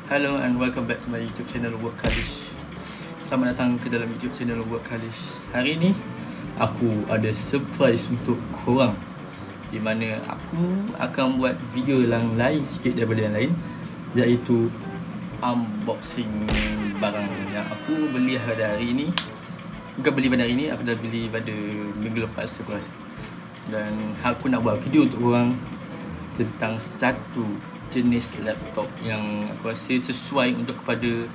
Hello and welcome back to my YouTube channel Work Kalish. Selamat datang ke dalam YouTube channel Work Kalish. Hari ni aku ada surprise untuk korang, di mana aku akan buat video yang lain sikit daripada yang lain, iaitu unboxing barang yang aku beli pada hari ni. Bukan beli pada hari ni, aku dah beli pada minggu lepas aku rasa. Dan aku nak buat video untuk korang tentang satu jenis laptop yang aku rasa sesuai untuk kepada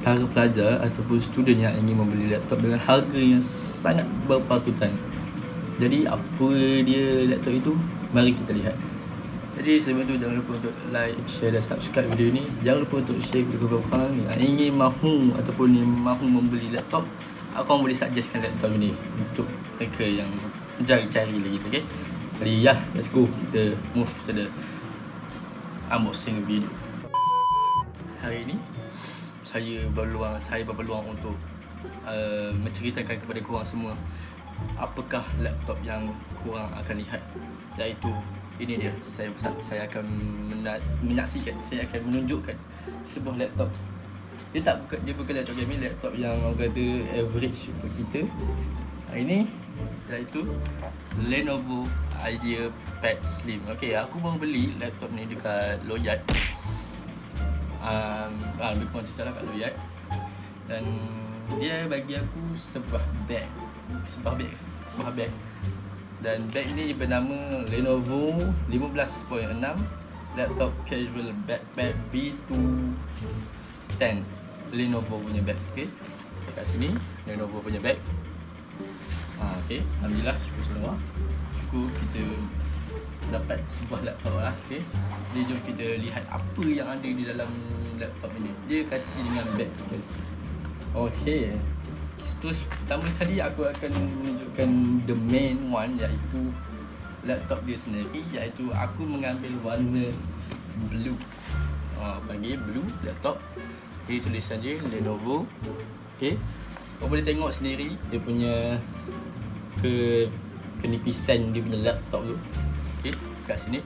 para pelajar ataupun student yang ingin membeli laptop dengan harga yang sangat berpatutan. Jadi apa dia laptop itu? Mari kita lihat. Jadi sebelum tu jangan lupa untuk like, share dan subscribe video ni. Jangan lupa untuk share kepada korang yang ingin mahu ataupun mahu membeli laptop. Aku boleh suggestkan laptop ni untuk mereka yang cari-cari lagi, okay? Jadi let's go, kita move to the unboxing video. Hari ni saya berpeluang untuk menceritakan kepada korang semua apakah laptop yang korang akan lihat, iaitu ini dia. Saya akan menyaksikan, saya akan menunjukkan sebuah laptop. Dia bukan laptop gaming, laptop yang orang kata average untuk kita. Ini iaitu Lenovo IdeaPad Slim. Okay, aku baru beli laptop ni dekat Loyat. Lebih kurang cerita lah kat Loyat. Dan dia bagi aku sebuah bag. Dan bag ni bernama Lenovo 15.6 Laptop Casual Backpack B210. Lenovo punya bag. Okay, kat sini Lenovo punya bag. Okay, alhamdulillah, syukur kita dapat sebuah laptop lah. Okay, jadi jom kita lihat apa yang ada di dalam laptop ini. Dia kasih dengan bag sikit. Okay, terus pertama sekali aku akan menunjukkan the main one, iaitu laptop dia sendiri, iaitu aku mengambil warna blue. Panggil blue laptop. Okay, tulisan je Lenovo. Okay, kau boleh tengok sendiri dia punya kenipisan dia punya laptop tu. Okay, kat sini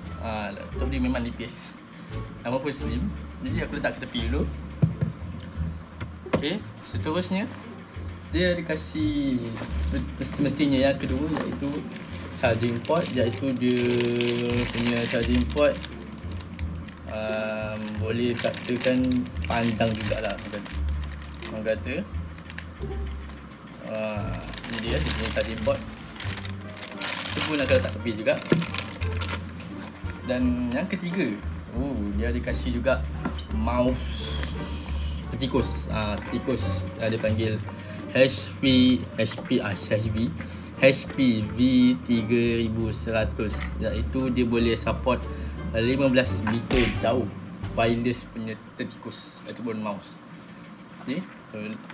laptop dia memang nipis, nama pun slim. Jadi aku letak ke tepi dulu. Okay, seterusnya dia dikasih semestinya yang kedua, iaitu charging port, iaitu dia punya charging port boleh katakan panjang jugalah orang kata. Ini dia punya charging port. Itu pun akan letak tepi juga. Dan yang ketiga, dia dikasih juga mouse petikus. Petikus dia panggil HP V3100, iaitu dia boleh support 15 meter jauh wireless punya petikus ataupun mouse. Ni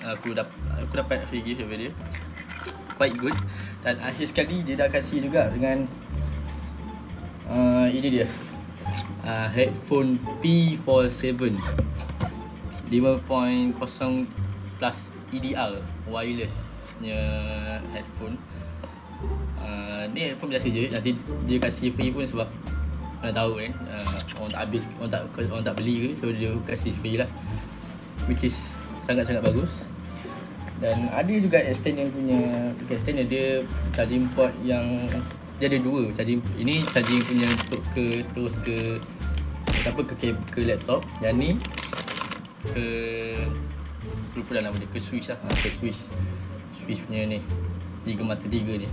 aku dapat free gift daripada dia, quite good. Dan akhir sekali dia dah kasih juga dengan ini dia, headphone P47 5.0 plus EDR wireless punya headphone. Ni headphone biasa je, nanti dia kasih free pun sebab mana tahu kan, orang tak habis, orang tak beli ke, so dia kasih free lah, which is sangat-sangat bagus. Dan ada juga extender punya, extender dia charging port yang dia ada dua charging. Ini charging punya untuk terus ke laptop. Yang ni lupa dah nama dia, ke switch lah, ke switch punya ni, 3 mata 3 ni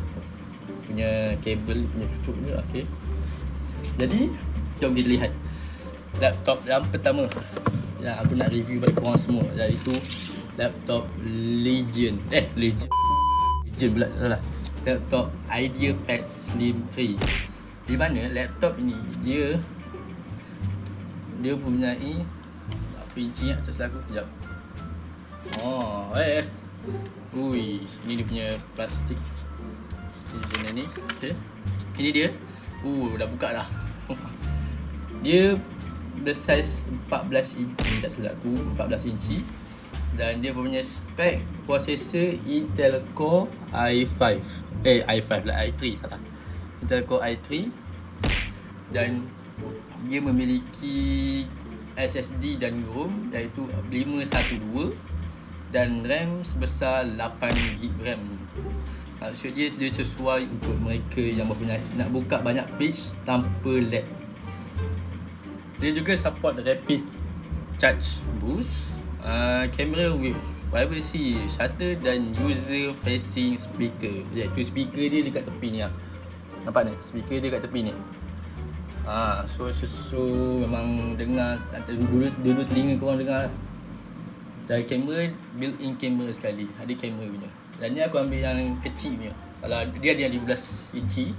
punya kabel punya cucuk dia. Okay, jadi jom kita lihat laptop yang pertama yang aku nak review pada korang semua, iaitu laptop Legion pula salah. Laptop IdeaPad Slim 3. Di mana laptop ini dia mempunyai berapa inci tak silap aku, sekejap. Ini dia punya plastik di sini ni. Okay, ini dia. Dah buka dah. Dia bersaiz 14 inci tak silap aku, 14 inci. Dan dia punya spek prosesor Intel Core i5 salah, Intel Core i3. Dan dia memiliki SSD dan ROM iaitu 512 dan RAM sebesar 8GB RAM. Maksud dia sesuai untuk mereka yang nak buka banyak page tanpa lag. Dia juga support rapid charge boost, kamera with privacy shutter dan user facing speaker. Iaitu speaker dia dekat tepi ni lah. Nampak ni? Speaker dia dekat tepi ni. So memang dengar, dulu telinga korang dengar. Dan kamera built-in kamera sekali. Ada kamera punya. Dan ni aku ambil yang kecil punya. Kalau dia ada yang 15 inci.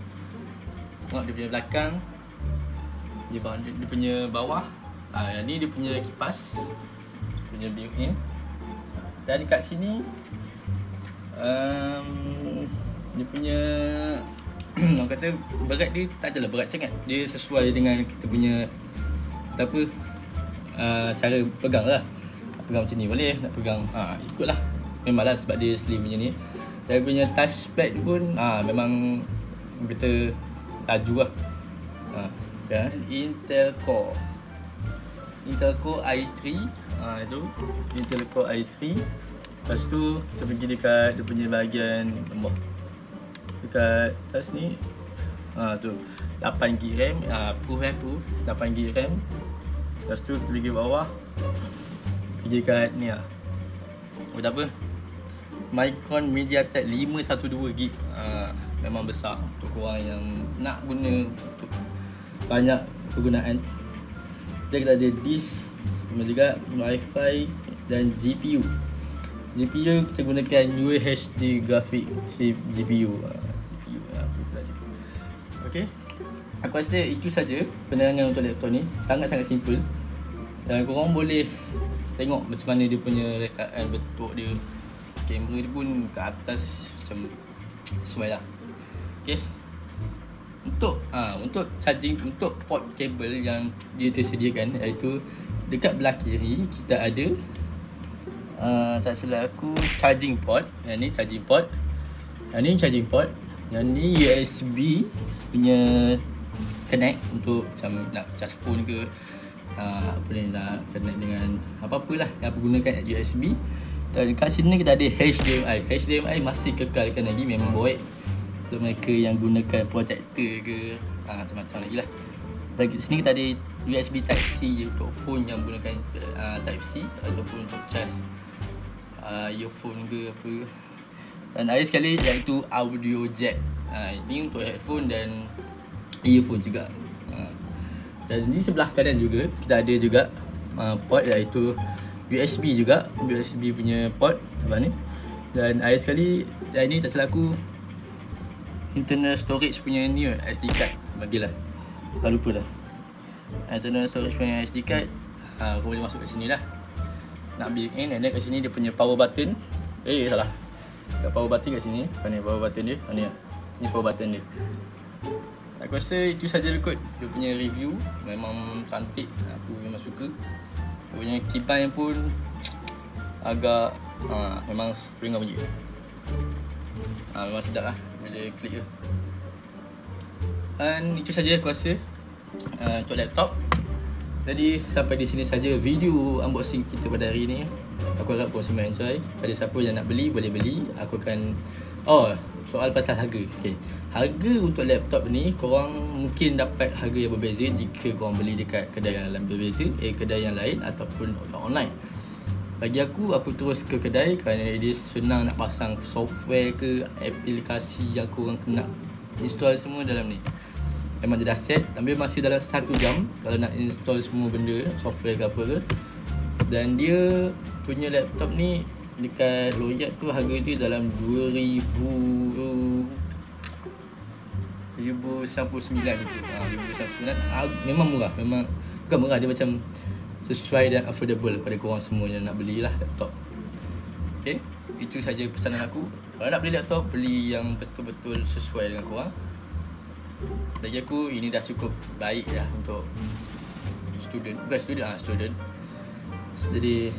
Tengok dia punya belakang. Dia punya bawah. Yang ni dia punya kipas. Punya built-in. Dan dekat sini dia punya orang kata berat dia tak adalah berat sangat. Dia sesuai dengan kita punya cara pegang lah. Pegang macam ni boleh, nak pegang ikutlah. Memanglah sebab dia slim macam ni. Dia punya touchpad pun memang betul laju lah. Intel Core i3 itu Intel Core i3. Lepas tu kita pergi dekat dia punya bahagian nombor dekat atas ni. Tu 8GB RAM, proof 8GB RAM. Lepas tu kita pergi bawah, pergi kat ni lah. Tak apa, Micron MediaTek 512GB. Memang besar untuk korang yang nak guna untuk banyak kegunaan. Kita ada disk, sama juga Wi-Fi dan GPU. GPU kita gunakan UHD graphic GPU. Okay, aku rasa itu saja penerangan untuk laptop ni. Sangat-sangat simple. Dan korang boleh tengok macam mana dia punya rekaan bentuk dia. Kamera dia pun ke atas macam sesuai lah. Okay, untuk charging, untuk port kabel yang dia tersediakan, iaitu dekat belah kiri kita ada tak salah aku charging port. Yang ni charging port, yang ni charging port, yang ni USB punya connect untuk macam nak charge phone ke apa ni, nak connect dengan apa-apalah yang aku gunakan USB. Dan kat sini kita ada HDMI. HDMI masih kekalkan lagi, memang baik untuk mereka yang gunakan projector ke macam-macam lagi lah. Dan kat sini kita ada USB Type-C untuk phone yang gunakan Type-C ataupun untuk charge earphone ke apa. Dan ada sekali iaitu audio jack. Ini untuk headphone dan earphone juga. Dan di sebelah kanan juga kita ada juga port iaitu USB juga, USB punya port apa ni. Dan ada sekali yang ini tak salah aku internal storage punya ni SD card bagilah. Tak lupa dah. Internal storage punya SD card kau boleh masuk kat sini lah. Nak build in, and then kat sini dia punya power button. Salah. Kat power button kat sini. Mana power button dia? Ni lah. Ni power button dia. Aku rasa itu saja kot dia punya review. Memang cantik. Aku memang suka. Dia punya keybind pun agak memang ringan bunyi. Memang sedap lah bila klik je. Dan itu saja aku rasa untuk laptop. Jadi sampai di sini saja video unboxing kita pada hari ini. Aku harap korang semua enjoy. Pada siapa yang nak beli, boleh beli. Aku akan soal pasal harga. Okay. Harga untuk laptop ni korang mungkin dapat harga yang berbeza jika korang beli dekat kedai yang lain berbeza, kedai yang lain ataupun online. Bagi aku terus ke kedai kerana dia senang nak pasang software ke aplikasi yang korang kena install semua dalam ni. Memang dia dah set, ambil masih dalam 1 jam kalau nak install semua benda, software ke apa ke. Dan dia punya laptop ni dekat Loyat tu harga dia dalam 2099 gitu. 2099 memang murah, memang bukan murah, dia macam sesuai dan affordable pada korang semua yang nak belilah laptop. Okay, itu saja pesanan aku. Kalau nak beli laptop, beli yang betul-betul sesuai dengan korang. Bagi aku ini dah cukup baik dah untuk student. Jadi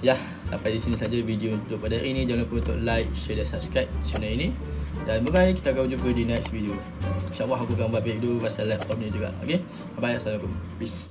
sampai di sini saja video untuk pada hari ini. Jangan lupa untuk like, share dan subscribe channel ini. Dan bye bye, kita akan berjumpa di next video. InsyaAllah aku akan buat video pasal laptop ni juga. Okay, bye bye, assalamualaikum, peace.